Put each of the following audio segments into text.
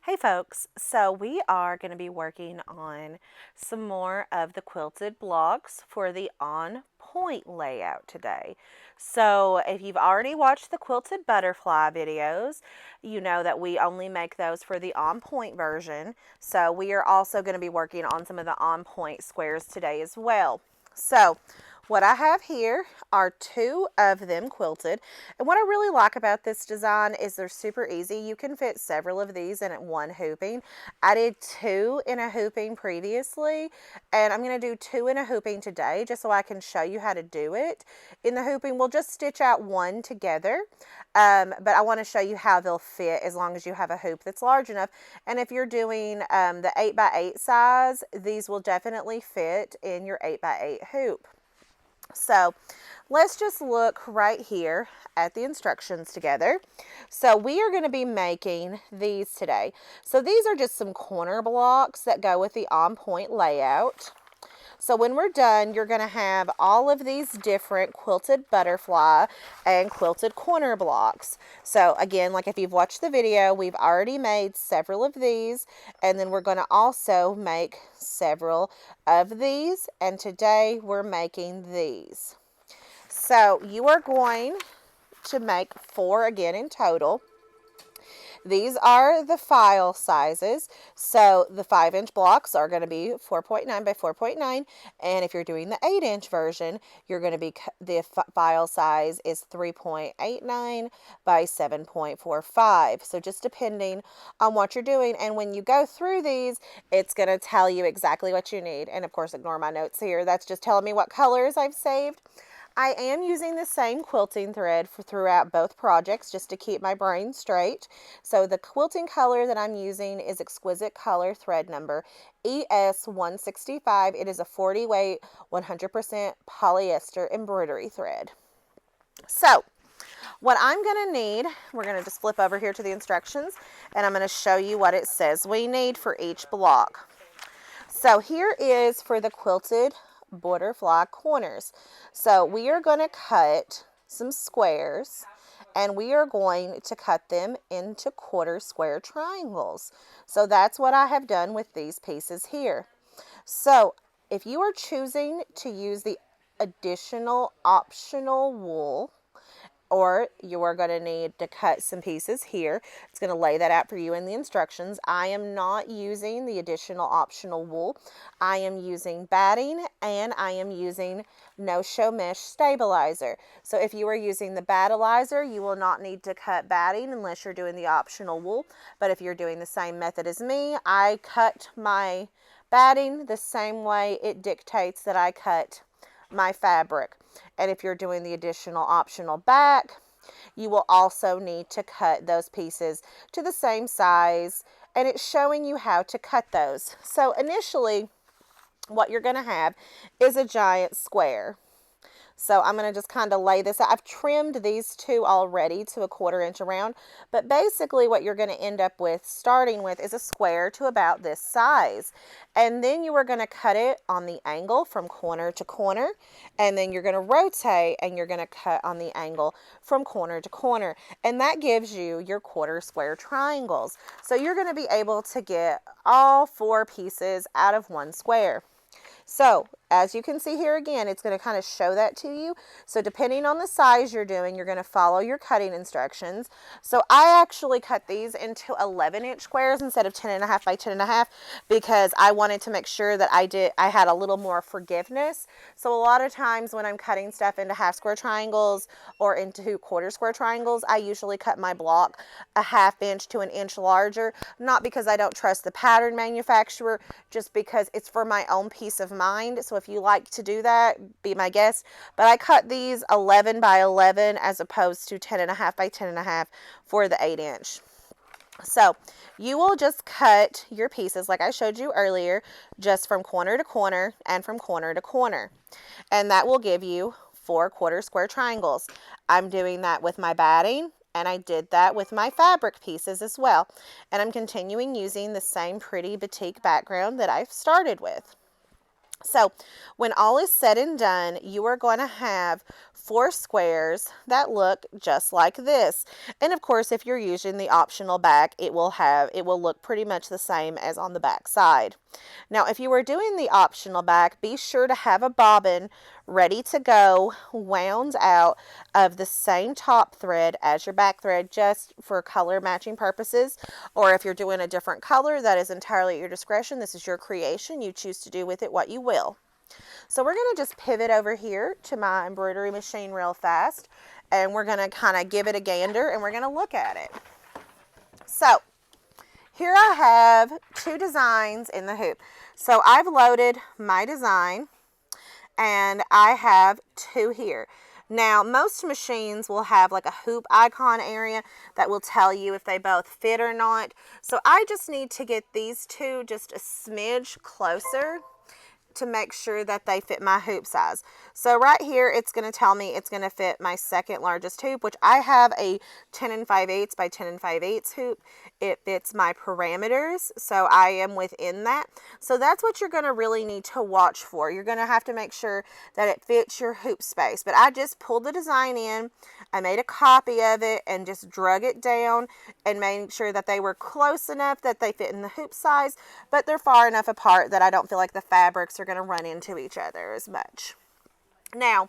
Hey folks, so we are going to be working on some more of the quilted blocks for the on point layout today. So if you've already watched the quilted butterfly videos, you know that we only make those for the on point version. So we are also going to be working on some of the on point squares today as well. So what I have here are two of them quilted. And what I really like about this design is they're super easy. You can fit several of these in at one hooping. I did two in a hooping previously, and I'm going to do two in a hooping today just so I can show you how to do it. In the hooping, we'll just stitch out one together, but I want to show you how they'll fit as long as you have a hoop that's large enough. And if you're doing the 8x8 size, these will definitely fit in your 8x8 hoop. So let's just look right here at the instructions together. So we are going to be making these today. So these are just some corner blocks that go with the on point layout. So when we're done, you're going to have all of these different quilted butterfly and quilted corner blocks. So again, like if you've watched the video, we've already made several of these, and then we're going to also make several of these, and today we're making these. So you are going to make 4 again in total. These are the file sizes. So the 5-inch blocks are going to be 4.9 by 4.9. And if you're doing the 8-inch version, you're going to be, the file size is 3.89 by 7.45. So just depending on what you're doing. And when you go through these, it's going to tell you exactly what you need. And of course, ignore my notes here. That's just telling me what colors I've saved. I am using the same quilting thread throughout both projects just to keep my brain straight. So the quilting color that I'm using is Exquisite Color thread number ES165. It is a 40 weight, 100% polyester embroidery thread. So what I'm going to need, we're going to just flip over here to the instructions, and I'm going to show you what it says we need for each block. So here is for the quilted butterfly corners. So we are going to cut some squares, and we are going to cut them into quarter square triangles. So that's what I have done with these pieces here. So if you are choosing to use the additional optional wool, or you are going to need to cut some pieces here. It's going to lay that out for you in the instructions. I am not using the additional optional wool. I am using batting, and I am using no-show mesh stabilizer. So if you are using the battleizer, you will not need to cut batting unless you're doing the optional wool. But if you're doing the same method as me, I cut my batting the same way it dictates that I cut my fabric. And if you're doing the additional optional back, you will also need to cut those pieces to the same size, and it's showing you how to cut those. So initially, what you're going to have is a giant square. So I'm going to just kind of lay this out. I've trimmed these two already to a 1/4 inch around, but basically what you're going to end up with, starting with, is a square to about this size. And then you are going to cut it on the angle from corner to corner, and then you're going to rotate and you're going to cut on the angle from corner to corner. And that gives you your quarter square triangles. So you're going to be able to get all 4 pieces out of one square. So as you can see here again, it's going to kind of show that to you. So depending on the size you're doing, you're going to follow your cutting instructions. So I actually cut these into 11-inch squares instead of 10.5 by 10.5 because I wanted to make sure that I had a little more forgiveness. So a lot of times when I'm cutting stuff into half square triangles or into quarter square triangles, I usually cut my block a 1/2 inch to 1 inch larger, not because I don't trust the pattern manufacturer, just because it's for my own peace of mind. So if you like to do that, be my guest. But I cut these 11 by 11 as opposed to 10.5 by 10.5 for the 8-inch. So you will just cut your pieces like I showed you earlier, just from corner to corner and from corner to corner. And that will give you 4 quarter square triangles. I'm doing that with my batting, and I did that with my fabric pieces as well. And I'm continuing using the same pretty batik background that I've started with. So when all is said and done, you are going to have 4 squares that look just like this. And of course, if you're using the optional back, it will look pretty much the same as on the back side. Now, if you were doing the optional back, be sure to have a bobbin ready to go, wound out of the same top thread as your back thread, just for color matching purposes. Or if you're doing a different color, that is entirely at your discretion. This is your creation. You choose to do with it what you will. So we're going to just pivot over here to my embroidery machine real fast, and we're going to kind of give it a gander, and we're going to look at it. So here I have 2 designs in the hoop. So I've loaded my design, and I have 2 here. Now, most machines will have like a hoop icon area that will tell you if they both fit or not. So I just need to get these 2 just a smidge closer to make sure that they fit my hoop size. So right here, it's going to tell me it's going to fit my second largest hoop, which I have a 10 5/8 by 10 5/8 hoop. It fits my parameters, so I am within that. So that's what you're going to really need to watch for. You're going to have to make sure that it fits your hoop space. But I just pulled the design in, I made a copy of it, and just drug it down and made sure that they were close enough that they fit in the hoop size, but they're far enough apart that I don't feel like the fabrics are going to run into each other as much. Now,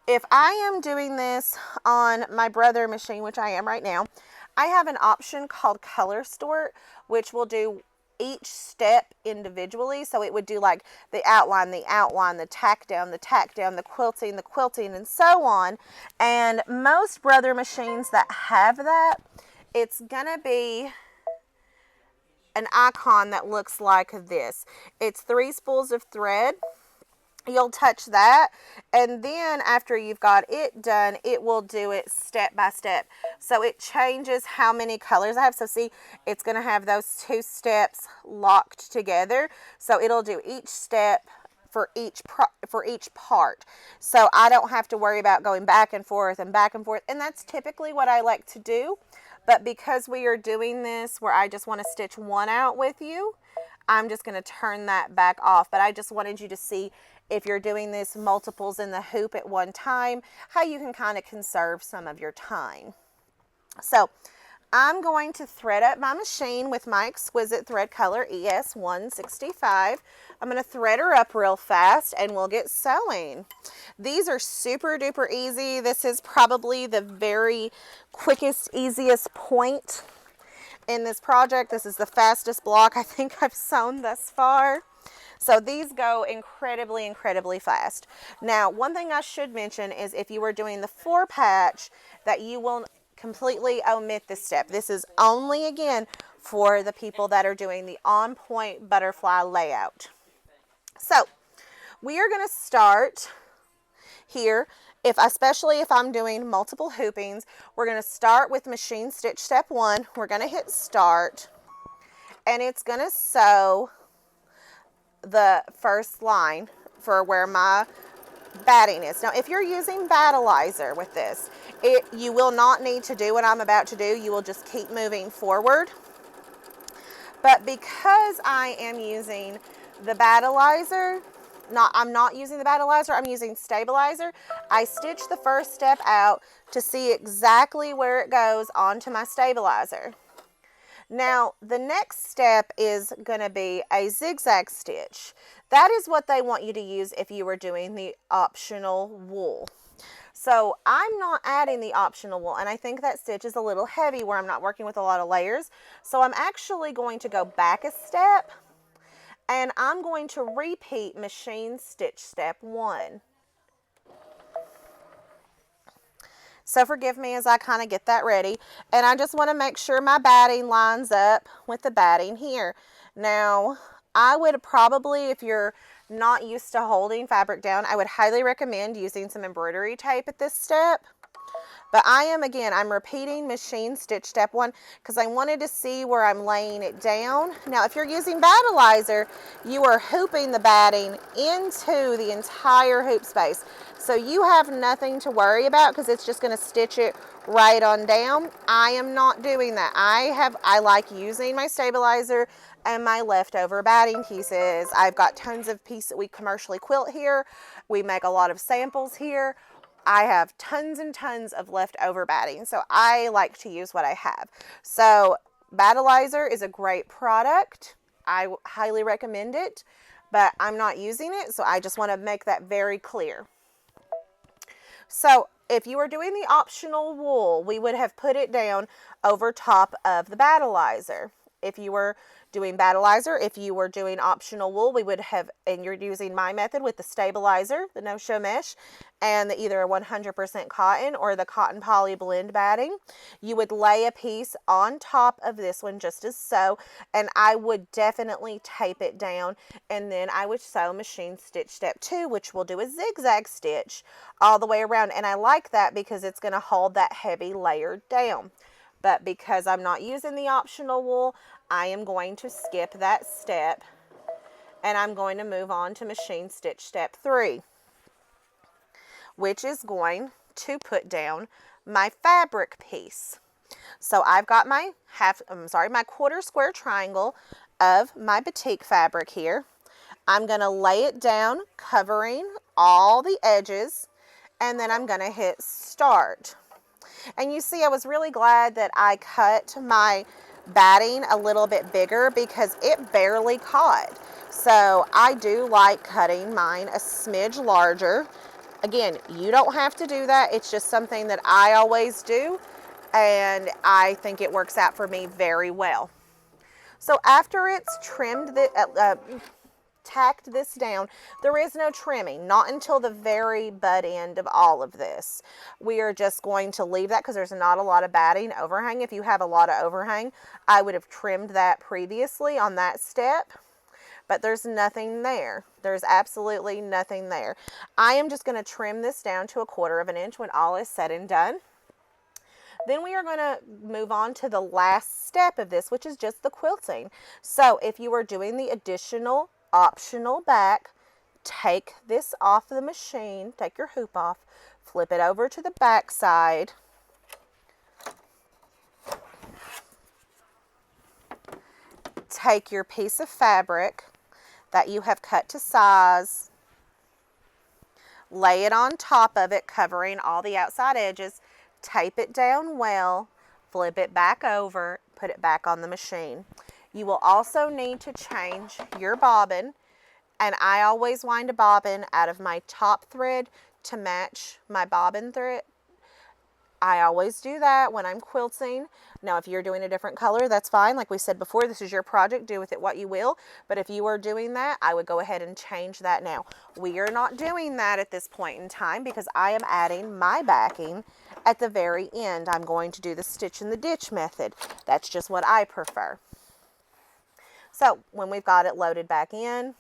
if I am doing this on my Brother machine, which I am right now, I have an option called Color Sort, which will do each step individually. So it would do like the outline, the tack down, the quilting, and so on. And most Brother machines that have that, it's gonna be an icon that looks like this. It's 3 spools of thread. You'll touch that, and then after you've got it done, it will do it step by step. So it changes how many colors I have. So see, it's going to have those 2 steps locked together. So it'll do each step for each part. So I don't have to worry about going back and forth, and that's typically what I like to do. But because we are doing this where I just want to stitch one out with you, I'm just going to turn that back off. But I just wanted you to see, if you're doing this multiples in the hoop at one time, how you can kind of conserve some of your time. So I'm going to thread up my machine with my exquisite thread color ES 165. I'm going to thread her up real fast, and we'll get sewing. These are super duper easy. This is probably the very quickest, easiest point in this project. This is the fastest block I think I've sewn thus far. So these go incredibly, incredibly fast. Now, one thing I should mention is if you are doing the 4 patch, that you will completely omit this step. This is only, again, for the people that are doing the on-point butterfly layout. So we are going to start here. Especially if I'm doing multiple hoopings, we're going to start with machine stitch step 1. We're going to hit start, and it's going to sew the first line for where my batting is. Now, if you're using battleizer with this, you will not need to do what I'm about to do. You will just keep moving forward. But because I am using the battleizer, I'm not using the battleizer, I'm using stabilizer, I stitch the first step out to see exactly where it goes onto my stabilizer. Now, the next step is going to be a zigzag stitch. That is what they want you to use if you were doing the optional wool. So I'm not adding the optional wool, and I think that stitch is a little heavy where I'm not working with a lot of layers. So I'm actually going to go back a step, and I'm going to repeat machine stitch step 1. So forgive me as I kind of get that ready. And I just want to make sure my batting lines up with the batting here. Now, I would probably, if you're not used to holding fabric down, I would highly recommend using some embroidery tape at this step. But I'm repeating machine stitch step 1 because I wanted to see where I'm laying it down. Now, if you're using battleizer, you are hooping the batting into the entire hoop space. So you have nothing to worry about because it's just going to stitch it right on down. I am not doing that. I like using my stabilizer and my leftover batting pieces. I've got tons of pieces that we commercially quilt here. We make a lot of samples here. I have tons and tons of leftover batting, so I like to use what I have. So Battleizer is a great product. I highly recommend it, but I'm not using it, so I just want to make that very clear. So if you were doing the optional wool, we would have put it down over top of the Battleizer. If you were doing Battleizer, if you were doing optional wool, we would have, and you're using my method with the stabilizer, the no-show mesh, and the either 100% cotton or the cotton poly blend batting, you would lay a piece on top of this one just as so, and I would definitely tape it down, and then I would sew machine stitch step 2, which will do a zigzag stitch all the way around, and I like that because it's going to hold that heavy layer down. But because I'm not using the optional wool, I am going to skip that step, and I'm going to move on to machine stitch step 3, which is going to put down my fabric piece. So I've got my my quarter square triangle of my batik fabric here. I'm going to lay it down, covering all the edges, and then I'm going to hit start. And you see, I was really glad that I cut my batting a little bit bigger because it barely caught. So I do like cutting mine a smidge larger. Again, you don't have to do that. It's just something that I always do, and I think it works out for me very well. So after it's trimmed tacked this down, there is no trimming, not until the very butt end of all of this. We are just going to leave that because there's not a lot of batting overhang. If you have a lot of overhang, I would have trimmed that previously on that step, but there's nothing there. There's absolutely nothing there. I am just going to trim this down to 1/4 of an inch when all is said and done. Then we are going to move on to the last step of this, which is just the quilting. So if you are doing the additional optional back, take this off the machine, take your hoop off, flip it over to the back side, take your piece of fabric that you have cut to size, lay it on top of it, covering all the outside edges, tape it down well, flip it back over, put it back on the machine. You will also need to change your bobbin, and I always wind a bobbin out of my top thread to match my bobbin thread. I always do that when I'm quilting. Now, if you're doing a different color, that's fine. Like we said before, this is your project. Do with it what you will. But if you are doing that, I would go ahead and change that now. We are not doing that at this point in time because I am adding my backing at the very end. I'm going to do the stitch in the ditch method. That's just what I prefer. So when we've got it loaded back in,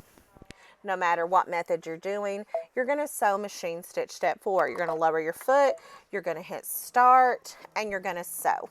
no matter what method you're doing, you're going to sew machine stitch step 4. You're going to lower your foot, you're going to hit start, and you're going to sew.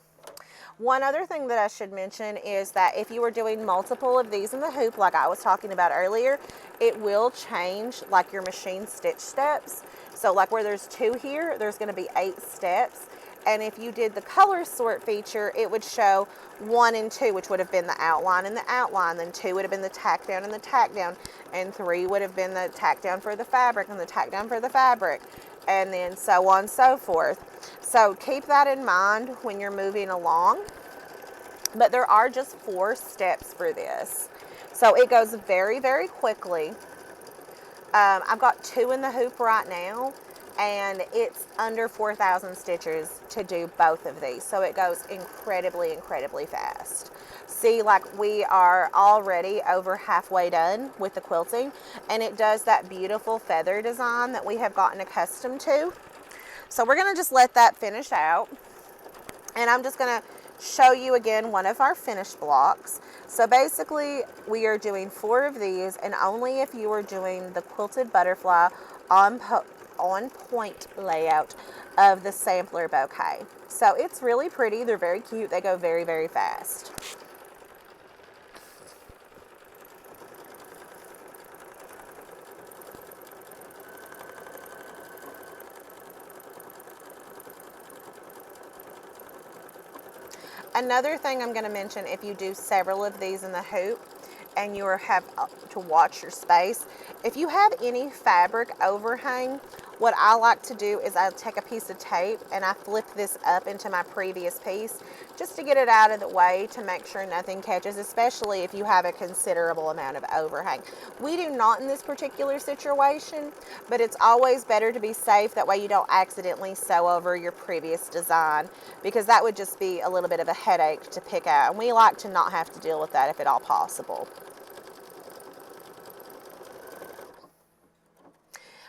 One other thing that I should mention is that if you were doing multiple of these in the hoop, like I was talking about earlier, it will change like your machine stitch steps. So like where there's 2 here, there's going to be 8 steps. And if you did the color sort feature, it would show 1 and 2, which would have been the outline and the outline. Then 2 would have been the tack down and the tack down. And 3 would have been the tack down for the fabric and the tack down for the fabric. And then so on and so forth. So keep that in mind when you're moving along. But there are just 4 steps for this. So it goes very, very quickly. I've got 2 in the hoop right now, and it's under 4,000 stitches to do both of these. So it goes incredibly, incredibly fast. See, like we are already over halfway done with the quilting, and it does that beautiful feather design that we have gotten accustomed to. So we're going to just let that finish out, and I'm just going to show you again one of our finished blocks. So basically we are doing 4 of these, and only if you are doing the quilted butterfly on point layout of the sampler bouquet. So it's really pretty. They're very cute. They go very, very fast. Another thing I'm going to mention, if you do several of these in the hoop and you have to watch your space, if you have any fabric overhang What I like to do is I take a piece of tape and I flip this up into my previous piece just to get it out of the way to make sure nothing catches, especially if you have a considerable amount of overhang. We do not in this particular situation, but it's always better to be safe. That way you don't accidentally sew over your previous design, because that would just be a little bit of a headache to pick out, and we like to not have to deal with that if at all possible.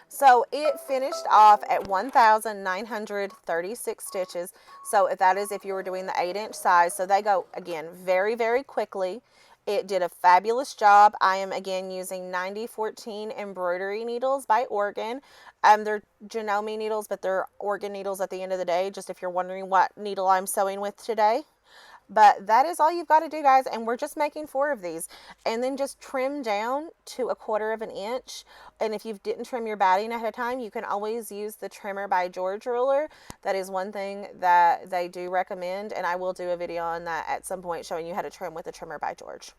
So it finished off at 1,936 stitches. So if that is if you were doing the 8-inch size. So they go, again, very, very quickly. It did a fabulous job. I am, again, using 9014 embroidery needles by Oregon. They're Janome needles, but they're Oregon needles at the end of the day, just if you're wondering what needle I'm sewing with today. But that is all you've got to do, guys, and we're just making 4 of these. And then just trim down to 1/4 of an inch. And if you didn't trim your batting ahead of time, you can always use the Trimmer by George ruler. That is one thing that they do recommend, and I will do a video on that at some point showing you how to trim with the Trimmer by George.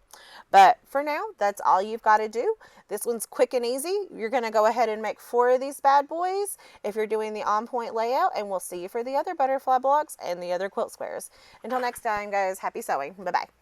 But for now, that's all you've got to do. This one's quick and easy. You're going to go ahead and make 4 of these bad boys if you're doing the on-point layout, and we'll see you for the other butterfly blocks and the other quilt squares. Until next time, guys, happy sewing. Bye-bye.